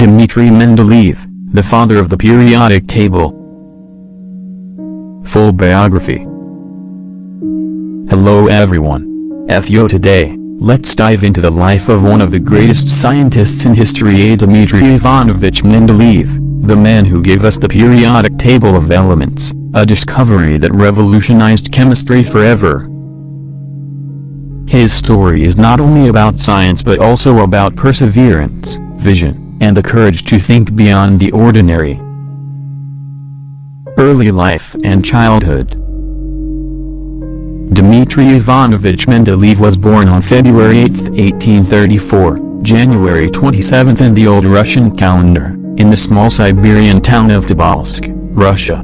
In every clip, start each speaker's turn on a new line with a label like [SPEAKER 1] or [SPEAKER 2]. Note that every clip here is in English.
[SPEAKER 1] Dmitri Mendeleev, the father of the periodic table. Full biography. Hello everyone. Today, let's dive into the life of one of the greatest scientists in history, Dmitri Ivanovich Mendeleev, the man who gave us the periodic table of elements, a discovery that revolutionized chemistry forever. His story is not only about science but also about perseverance, vision, and the courage to think beyond the ordinary. Early life and childhood. Dmitri Ivanovich Mendeleev was born on February 8, 1834, January 27 in the old Russian calendar, in the small Siberian town of Tobolsk, Russia.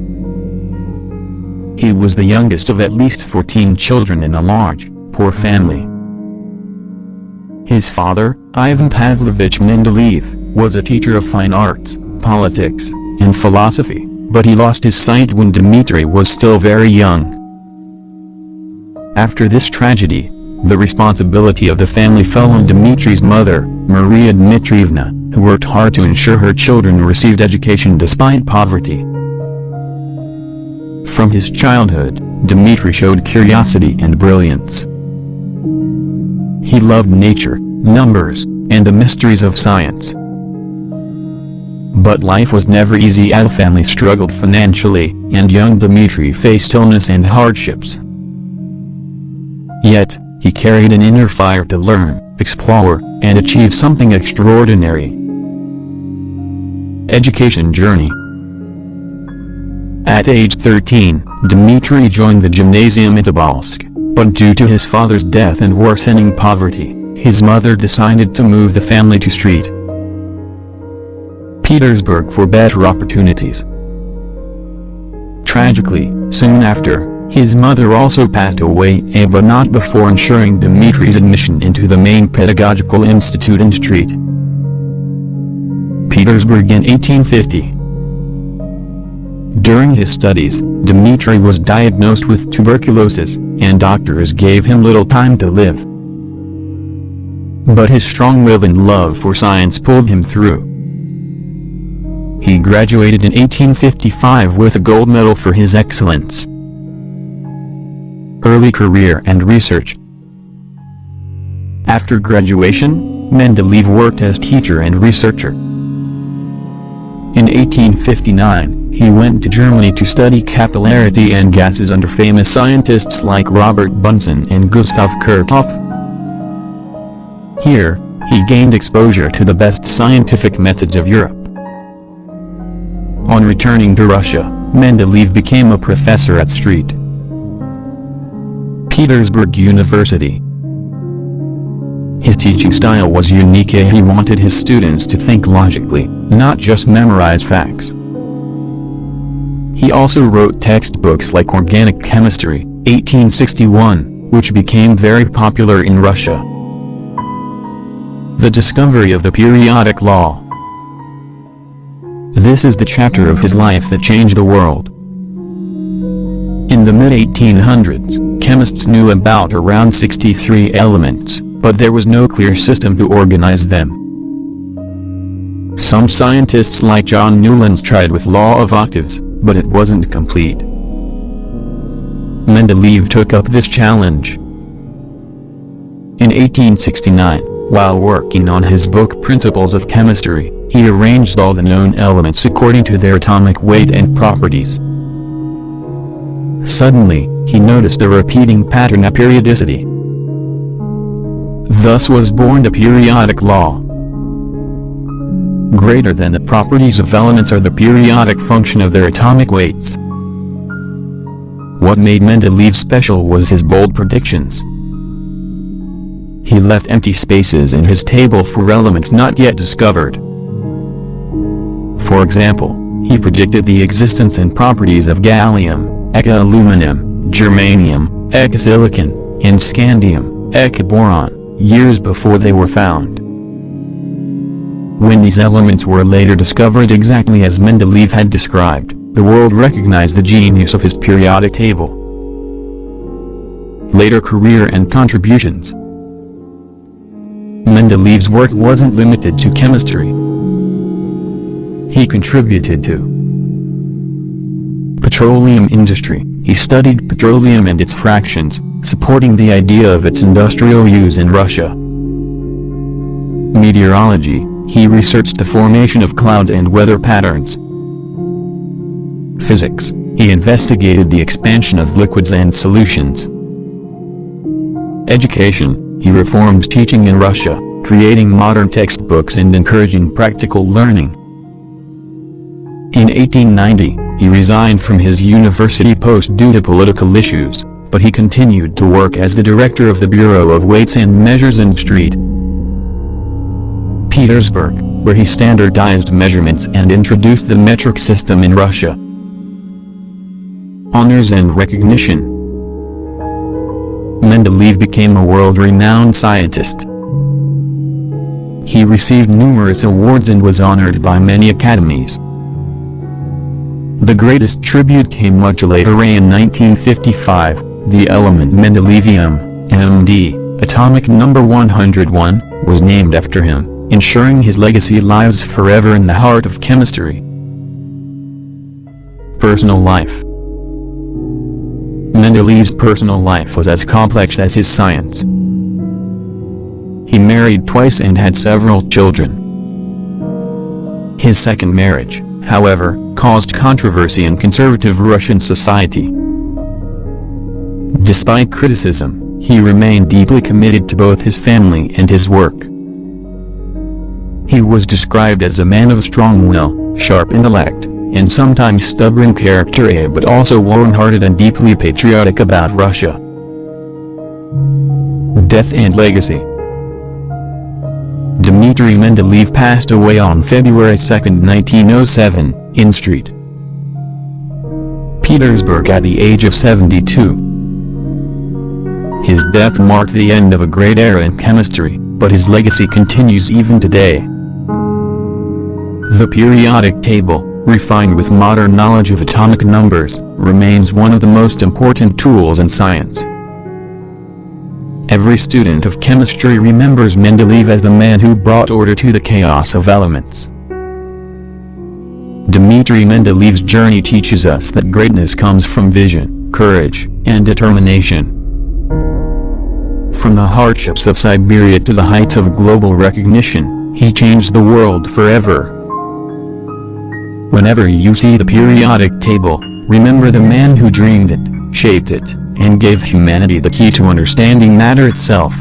[SPEAKER 1] He was the youngest of at least 14 children in a large, poor family. His father, Ivan Pavlovich Mendeleev, was a teacher of fine arts, politics, and philosophy, but he lost his sight when Dmitri was still very young. After this tragedy, the responsibility of the family fell on Dmitri's mother, Maria Dmitrievna, who worked hard to ensure her children received education despite poverty. From his childhood, Dmitri showed curiosity and brilliance. He loved nature, numbers, and the mysteries of science. But life was never easy as the family struggled financially, and young Dmitri faced illness and hardships. Yet, he carried an inner fire to learn, explore, and achieve something extraordinary. Education journey. At age 13, Dmitri joined the gymnasium in Tobolsk, but due to his father's death and worsening poverty, his mother decided to move the family to St. Petersburg for better opportunities. Tragically, soon after, his mother also passed away, but not before ensuring Dmitri's admission into the main pedagogical institute in St. Petersburg in 1850. During his studies, Dmitri was diagnosed with tuberculosis, and doctors gave him little time to live. But his strong will and love for science pulled him through. He graduated in 1855 with a gold medal for his excellence. Early career and research. After graduation, Mendeleev worked as teacher and researcher. In 1859, he went to Germany to study capillarity and gases under famous scientists like Robert Bunsen and Gustav Kirchhoff. Here, he gained exposure to the best scientific methods of Europe. On returning to Russia, Mendeleev became a professor at St. Petersburg University. His teaching style was unique, and he wanted his students to think logically, not just memorize facts. He also wrote textbooks like Organic Chemistry, 1861, which became very popular in Russia. The discovery of the periodic law. This is the chapter of his life that changed the world. In the mid-1800s, chemists knew about around 63 elements, but there was no clear system to organize them. Some scientists like John Newlands tried with law of octaves, but it wasn't complete. Mendeleev took up this challenge. In 1869, while working on his book Principles of Chemistry, he arranged all the known elements according to their atomic weight and properties. Suddenly, he noticed a repeating pattern of periodicity. Thus was born the periodic law. Greater than the properties of elements are the periodic function of their atomic weights. What made Mendeleev special was his bold predictions. He left empty spaces in his table for elements not yet discovered. For example, he predicted the existence and properties of gallium, aluminum, germanium, silicon, and scandium, boron, years before they were found. When these elements were later discovered exactly as Mendeleev had described, the world recognized the genius of his periodic table. Later career and contributions. Mendeleev's work wasn't limited to chemistry. he contributed to petroleum industry. He studied petroleum and its fractions, supporting the idea of its industrial use in Russia. Meteorology, he researched the formation of clouds and weather patterns. Physics, he investigated the expansion of liquids and solutions. Education, he reformed teaching in Russia, creating modern textbooks and encouraging practical learning. In 1890, he resigned from his university post due to political issues, but he continued to work as the director of the Bureau of Weights and Measures in St. Petersburg, where he standardized measurements and introduced the metric system in Russia. Honors and recognition. Mendeleev became a world-renowned scientist. He received numerous awards and was honored by many academies. The greatest tribute came much later in 1955, the element mendelevium, MD, atomic number 101, was named after him, ensuring his legacy lives forever in the heart of chemistry. Personal life. Mendeleev's personal life was as complex as his science. He married twice and had several children. His second marriage, however, caused controversy in conservative Russian society. Despite criticism, he remained deeply committed to both his family and his work. He was described as a man of strong will, sharp intellect, and sometimes stubborn character, but also warm-hearted and deeply patriotic about Russia. Death and legacy. Dmitri Mendeleev passed away on February 2, 1907, in St. Petersburg at the age of 72. His death marked the end of a great era in chemistry, but his legacy continues even today. The periodic table, refined with modern knowledge of atomic numbers, remains one of the most important tools in science. Every student of chemistry remembers Mendeleev as the man who brought order to the chaos of elements. Dmitri Mendeleev's journey teaches us that greatness comes from vision, courage, and determination. From the hardships of Siberia to the heights of global recognition, he changed the world forever. Whenever you see the periodic table, remember the man who dreamed it, shaped it, and gave humanity the key to understanding matter itself.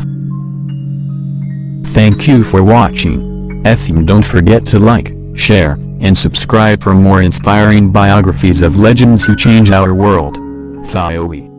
[SPEAKER 1] Thank you for watching. Don't forget to like, share, and subscribe for more inspiring biographies of legends who change our world. Thioe.